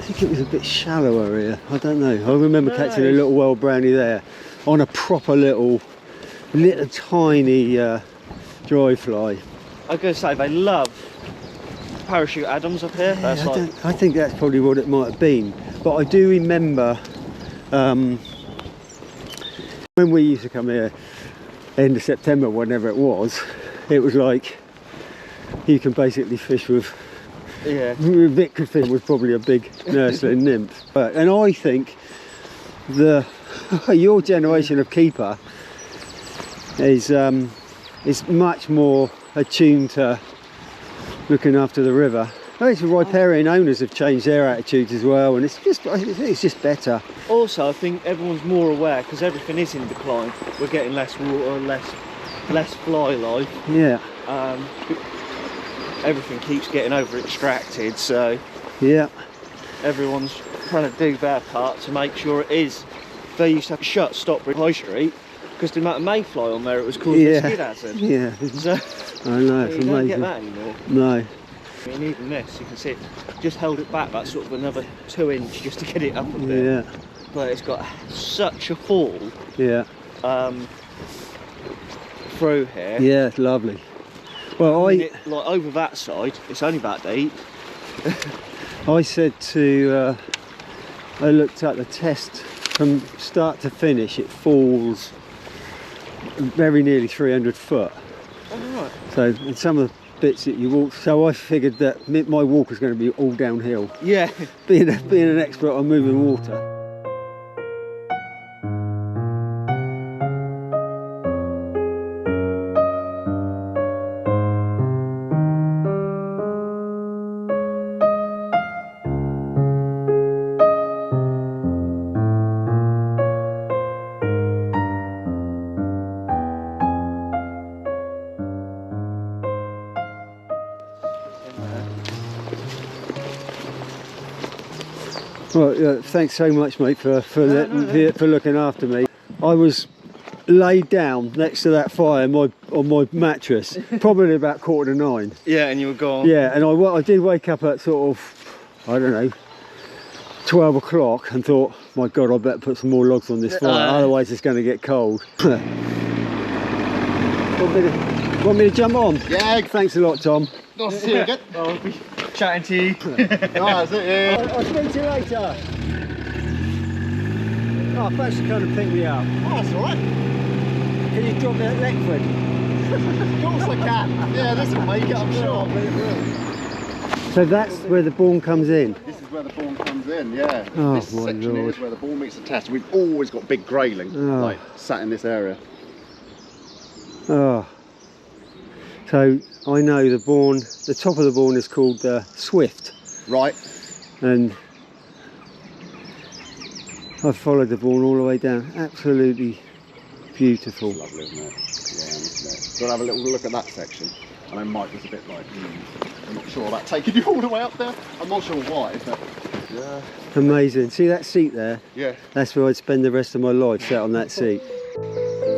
think it was a bit shallower here. I don't know. I remember catching a little wild brownie there on a proper little tiny dry fly. I was going to say, they love parachute Adams up here. Yeah, I think that's probably what it might have been. But I do remember when we used to come here end of September, whenever it was like you can basically fish with. Yeah. Vic could fish was probably a big nursling nymph. And I think your generation of keeper is much more attuned to looking after the river. I think the riparian owners have changed their attitudes as well, and it's just better. Also, I think everyone's more aware because everything is in decline. We're getting less water, less fly life. Yeah. Everything keeps getting over extracted, so yeah, everyone's trying to do their part to make sure it is. They used to have to shut Stockbridge High Street because the amount of mayfly on there, it was causing a skid hazard. Yeah. So, I know, it's you amazing. don't get that anymore. No. I mean, even this, you can see it just held it back, that's sort of another 2 inch just to get it up a bit. Yeah. But it's got such a fall. Yeah. Through here. Yeah, it's lovely. Well, like over that side, it's only about deep. I said to, I looked at the test from start to finish, it falls very nearly 300 foot. Oh, right. So, and some of the bits that you walk, so I figured that my walk was going to be all downhill. Yeah. Being an expert on moving water. Well, thanks so much, mate, for looking after me. I was laid down next to that fire on my mattress, probably about 8:45. Yeah, and you were gone. Yeah, and I did wake up at sort of, I don't know, 12 o'clock and thought, my God, I better put some more logs on this fire, otherwise it's going to get cold. Want me to jump on? Yeah. Thanks a lot, Tom. Nice to see you again. I'll be chatting to you. Nice, yeah. I'll speak to you later. Oh, thanks for coming to pick me up. Oh, that's alright. Can you drop me at Leckford? Of course I can. Yeah, this will make it, I'm sure. So that's where the Bourne comes in? This is where the Bourne comes in, yeah. Oh, this my section here Lord. is where the Bourne meets the Test. We've always got big grayling, like, sat in this area. Oh. So I know the Bourne, the top of the Bourne is called Swift. Right. And I've followed the Bourne all the way down. Absolutely beautiful. It's lovely, isn't it? Yeah, isn't it? Go and have a little look at that section. I know Mike was a bit like, I'm not sure about taking you all the way up there. I'm not sure why, but yeah. Amazing. See that seat there? Yeah. That's where I'd spend the rest of my life, sat on that seat.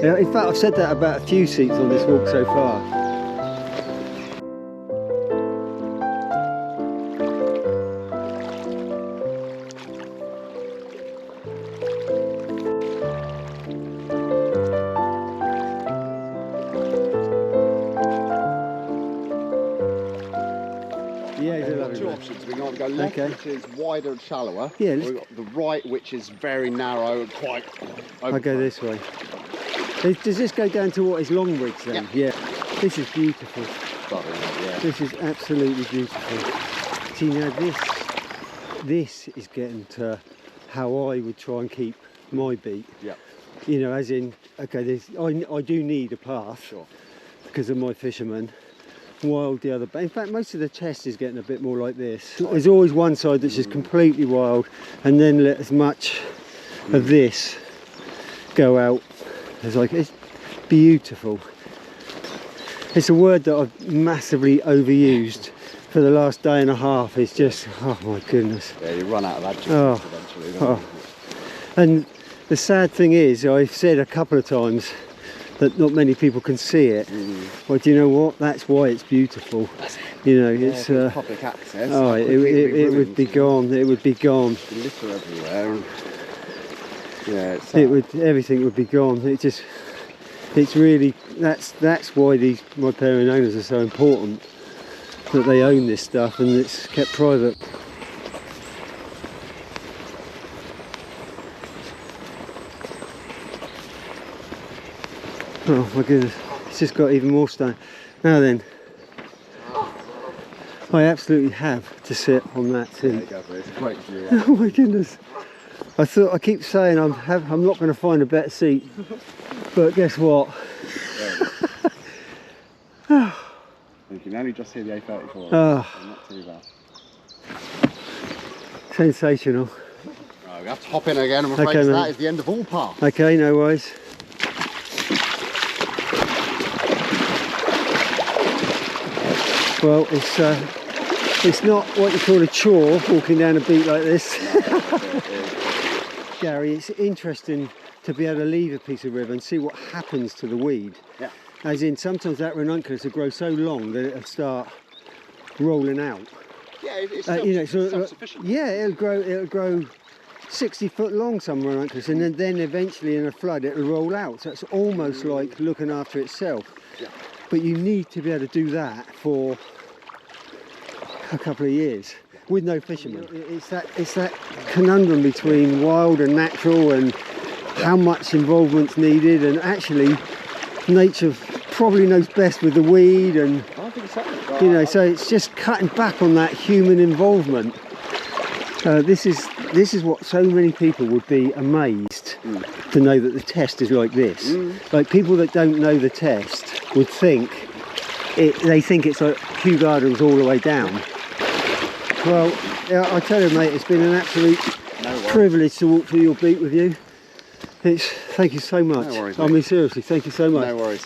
Yeah, in fact, I've said that about a few seats on this walk so far. Two options. We can either go left, which is wider and shallower, yeah, or we've got the right, which is very narrow and quite open. I go this way. Does this go down to what is Longbridge then? Yeah. This is beautiful. Yeah. This is absolutely beautiful. See, now this is getting to how I would try and keep my beat. Yeah. You know, as in, okay, I do need a path. Sure. Because of my fishermen. Wild the other, but in fact most of the test is getting a bit more like this. There's always one side that's just completely wild, and then let as much of this go out as like, it's beautiful. It's a word that I've massively overused for the last day and a half. It's just, oh my goodness. Yeah, you run out of adjectives eventually, don't you? And the sad thing is, I've said a couple of times that not many people can see it. Well, do you know what? That's why it's beautiful. You know, it's public access. oh, it would be gone. It would be gone. Litter everywhere. And, yeah, it's It would, everything would be gone. It's really, that's why these riparian owners are so important, that they own this stuff and it's kept private. Oh my goodness, it's just got even more stone. Now then, I absolutely have to sit on that seat. it's a great view. Oh my goodness. I keep saying I'm not going to find a better seat, but guess what? You can only just hear the A34. Oh. Not too bad. Sensational. Right, we have to hop in again. I'm afraid Okay, that mate. is the end of all paths. Okay, no worries. Well, it's not what you call a chore walking down a beat like this. Gary, it's interesting to be able to leave a piece of river and see what happens to the weed. Yeah. As in, sometimes that ranunculus will grow so long that it'll start rolling out. Yeah, it's You know, so, self-sufficient. yeah, it'll grow 60 foot long, some ranunculus, and then eventually in a flood it'll roll out. So it's almost like looking after itself. Yeah. But you need to be able to do that for a couple of years with no fishermen. It's that conundrum between wild and natural, and how much involvement's needed, and actually nature probably knows best with the weed, and I think so. you know, so it's just cutting back on that human involvement. This is what so many people would be amazed to know, that the test is like this. Like, people that don't know the test would think they think it's like Kew Gardens all the way down. Well, yeah, I tell you, mate, it's been an absolute privilege to walk through your beat with you. Thank you so much. No worries, I mean, seriously, thank you so much. No worries.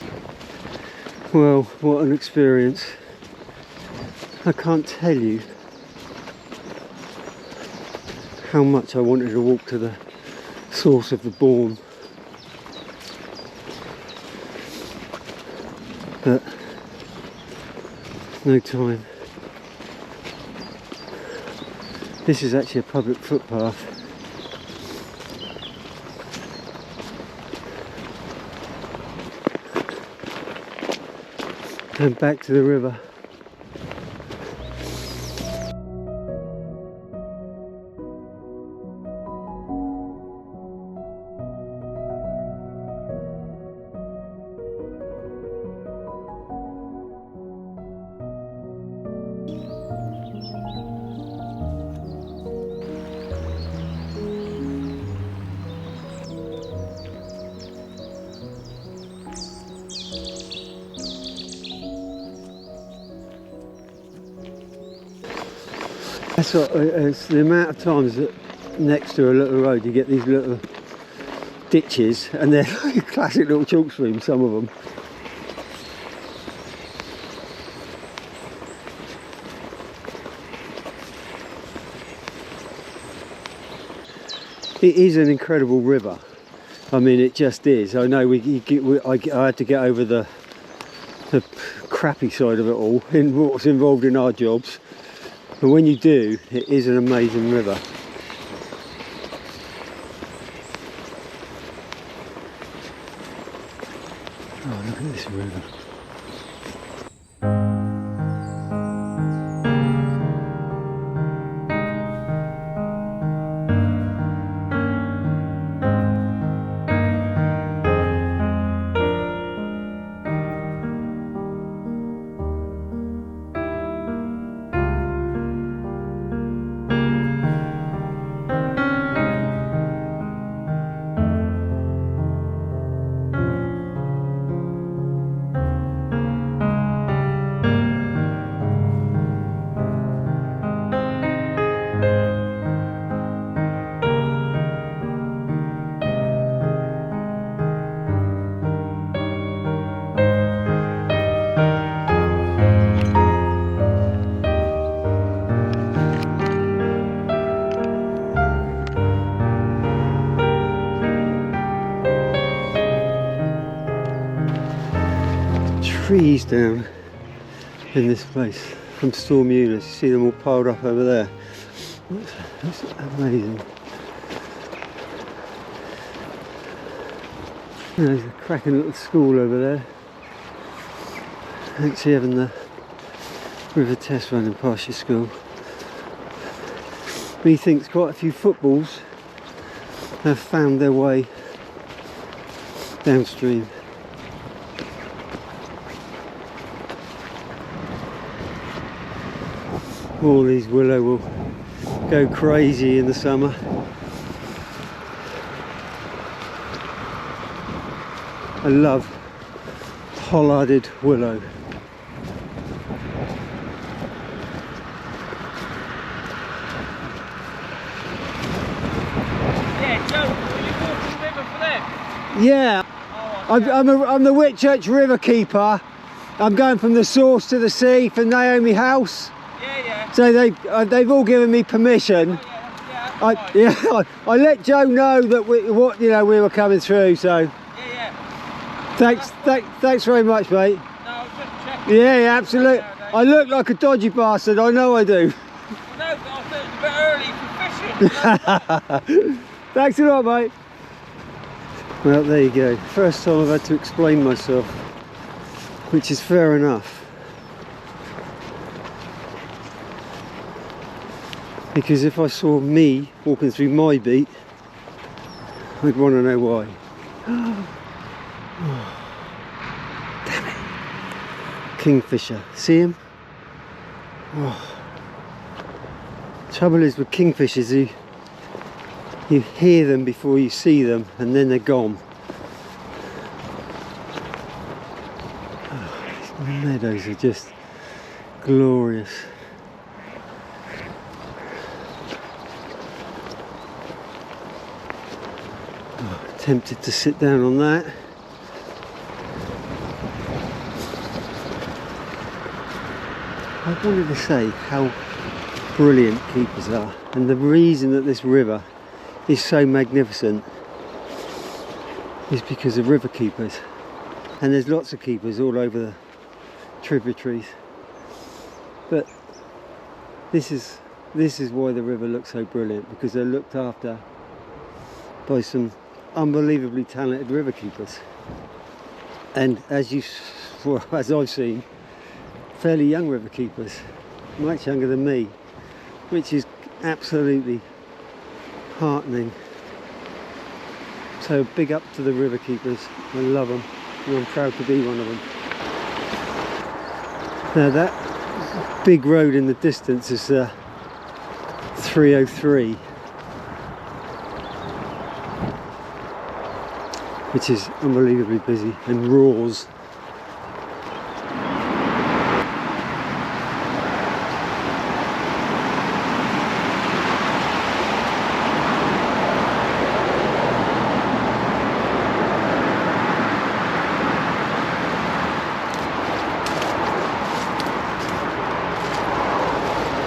Well, what an experience. I can't tell you how much I wanted to walk to the source of the Bourne. But no time. This is actually a public footpath. And back to the river. That's what, it's the amount of times that next to a little road you get these little ditches, and they're like classic little chalk streams, some of them. It is an incredible river. I mean, it just is. I know I had to get over the crappy side of it all, in what's involved in our jobs. But when you do, it is an amazing river. Oh, look at this river. trees down in this place from storm units. You see them all piled up over there. That's amazing. There's a cracking little school over there. Actually having the river test running past your school. Methinks quite a few footballs have found their way downstream. All these willow will go crazy in the summer. I love pollarded willow. Yeah, I'm the Whitchurch River keeper. I'm going from the source to the sea for Naomi House. Yeah. So they've all given me permission. I let Joe know that we were coming through. So thanks very much, mate. No, I was just checking. Yeah, absolutely. I look like a dodgy bastard. I know I do. No, but I thought it was a bit early for fishing. Thanks a lot, mate. Well, there you go. First time I've had to explain myself, which is fair enough. Because if I saw me walking through my beat, I'd want to know why. Oh, damn it. Kingfisher. See him? Oh. Trouble is with kingfishers, you hear them before you see them, and then they're gone. Oh, these meadows are just glorious. Oh, tempted to sit down on that. I wanted to say how brilliant keepers are, and the reason that this river is so magnificent is because of river keepers, and there's lots of keepers all over the tributaries, but this is why the river looks so brilliant, because they're looked after by some unbelievably talented river keepers, and as I've seen, fairly young river keepers, much younger than me, which is absolutely heartening. So big up to the river keepers. I love them, and I'm proud to be one of them. Now that big road in the distance is 303, which is unbelievably busy and roars.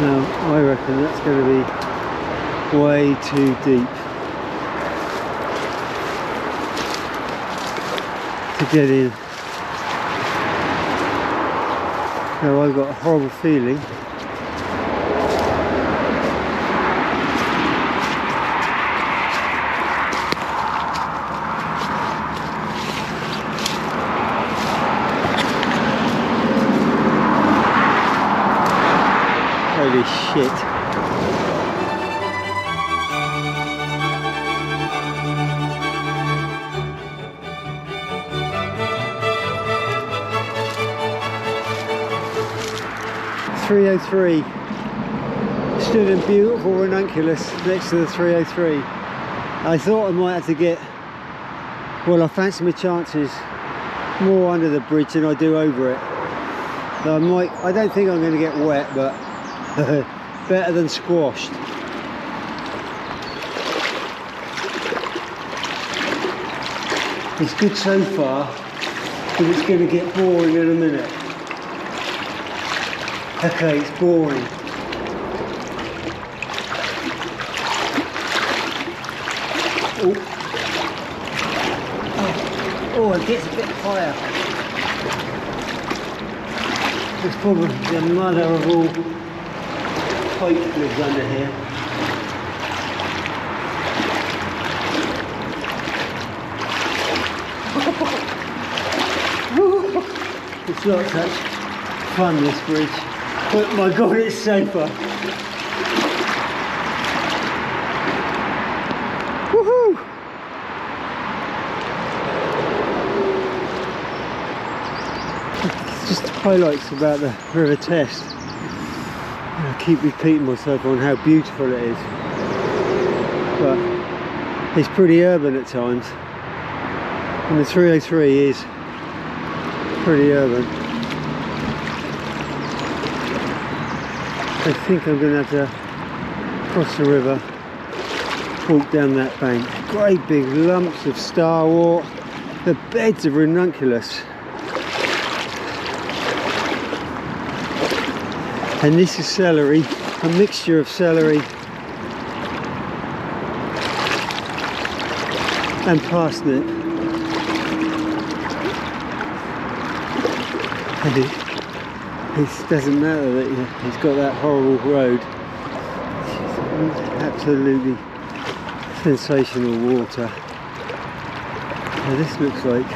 Now, I reckon that's going to be way too deep to get in. Now, I've got a horrible feeling holy shit. .303. Stood in beautiful ranunculus next to the 303. I thought I might have to get, well, I fancy my chances more under the bridge than I do over it. So I don't think I'm going to get wet, but better than squashed. It's good so far, but it's going to get boring in a minute. Okay, it's boring. Oh, it gets a bit higher. It's probably the mother of all pike lives under here. It's not such fun, this bridge, but my god, it's safer. Woohoo! It's just highlights about the River Test. I keep repeating myself on how beautiful it is, but it's pretty urban at times, and the 303 is pretty urban. I think I'm going to have to cross the river, walk down that bank. Great big lumps of starwort, the beds of ranunculus. And this is celery, a mixture of celery and parsnip. And it doesn't matter that he's got that horrible road. It's absolutely sensational water. Now this looks like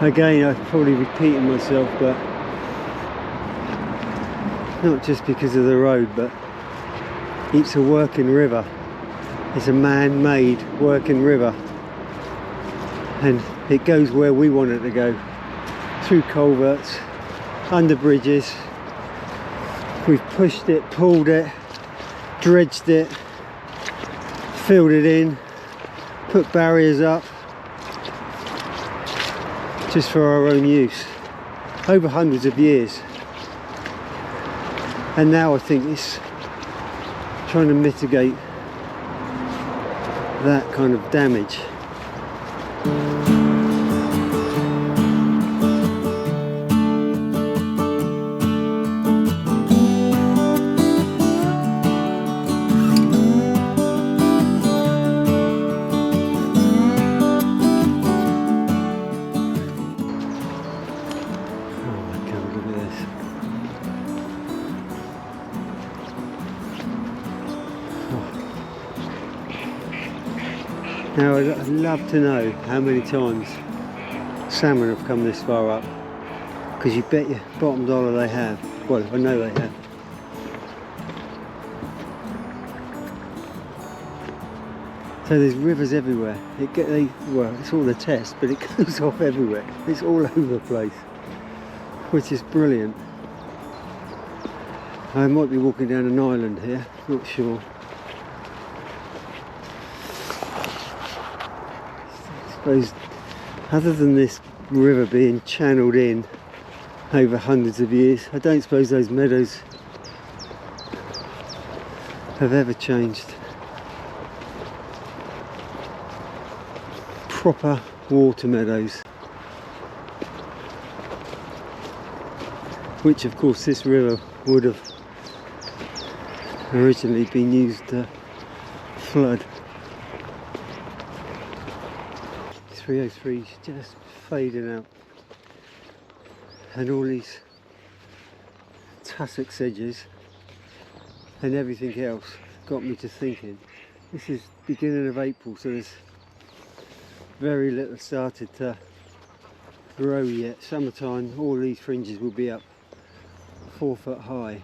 again, I'm probably repeating myself, but not just because of the road, but it's a working river. It's a man-made working river, and it goes where we want it to go, through culverts, under bridges. We've pushed it, pulled it, dredged it, filled it in, put barriers up, just for our own use, over hundreds of years. And now I think it's trying to mitigate that kind of damage. Now I'd love to know how many times salmon have come this far up, because you bet your bottom dollar they have. Well, I know they have. So there's rivers everywhere. Well, it's all a test, but it goes off everywhere. It's all over the place, which is brilliant. I might be walking down an island here, not sure. I suppose, other than this river being channeled in over hundreds of years, I don't suppose those meadows have ever changed. Proper water meadows, which of course this river would have originally been used to flood. 303 is just fading out, and all these tussock sedges and everything else got me to thinking, this is beginning of April, so there's very little started to grow yet. Summertime, all these fringes will be up 4 foot high,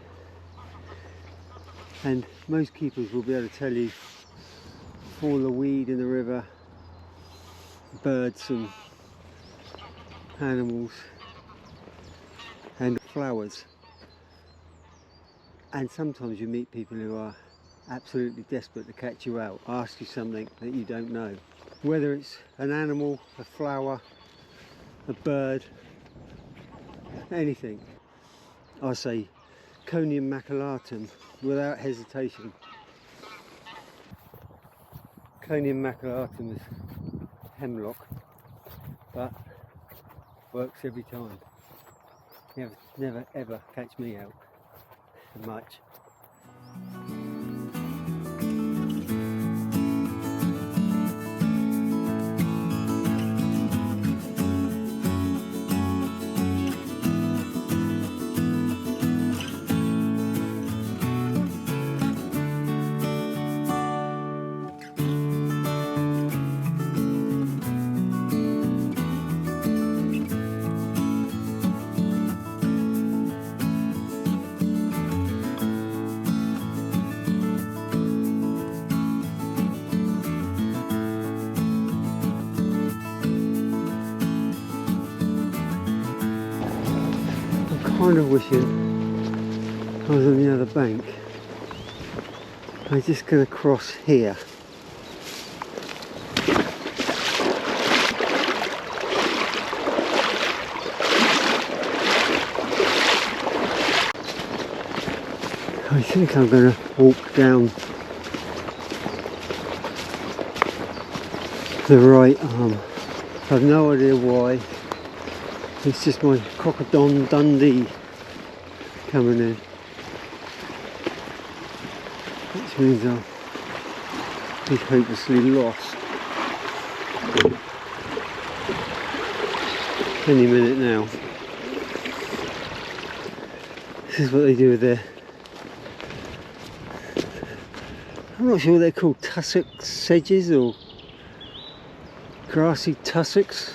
and most keepers will be able to tell you all the weed in the river, birds and animals and flowers. And sometimes you meet people who are absolutely desperate to catch you out, ask you something that you don't know. Whether it's an animal, a flower, a bird, anything, I say Conium maculatum without hesitation. Conium maculatum is hemlock, but works every time. Never ever catch me out much. kind of wishing I was on the other bank. I'm just going to cross here. I think I'm going to walk down the right arm. I have no idea why. It's just my Crocodon Dundee coming in. Which means I'll be hopelessly lost any minute now. This is what they do with their, I'm not sure what they're called, tussock sedges or grassy tussocks,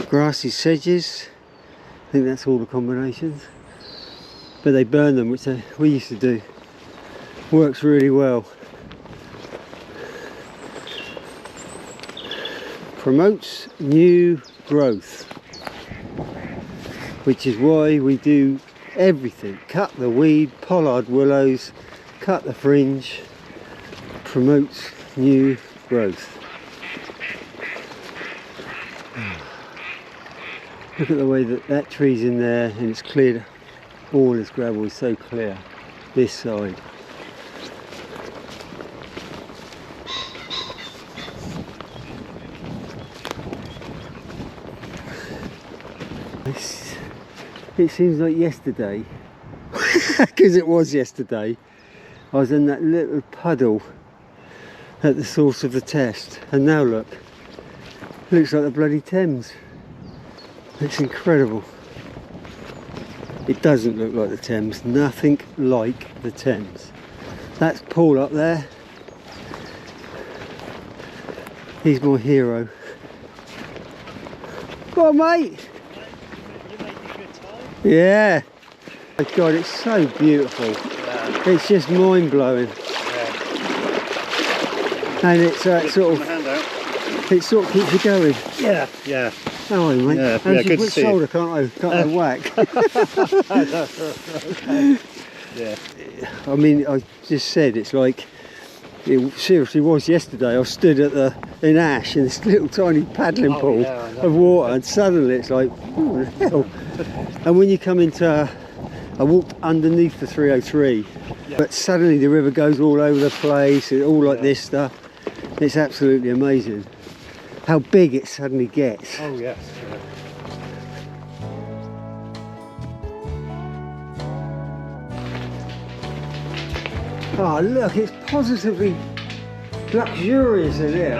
grassy sedges. I think that's all the combinations. But they burn them, which we used to do. Works really well. Promotes new growth, which is why we do everything. Cut the weed, pollard willows, cut the fringe. Promotes new growth. Look at the way that tree's in there and it's cleared. All this gravel is so clear. This side. It seems like yesterday, because it was yesterday, I was in that little puddle at the source of the test, and now look, it looks like the bloody Thames. It's incredible. It doesn't look like the Thames, nothing like the Thames. That's Paul up there. He's my hero. Go on, mate. Yeah. Oh God, it's so beautiful. Yeah. It's just mind-blowing. Yeah. And it's sort of, it sort of keeps you going. Yeah, yeah. How are you, mate? Yeah, and good to see shoulder, you. can't I whack? Yeah. I mean, I just said it's like, it seriously was yesterday. I stood in Ashe in this little tiny paddling pool of water, and suddenly it's like, what the hell? And when you come into, I walked underneath the 303, but suddenly the river goes all over the place, and all like this stuff. It's absolutely amazing how big it suddenly gets. Oh yes. Oh look, it's positively luxurious in here.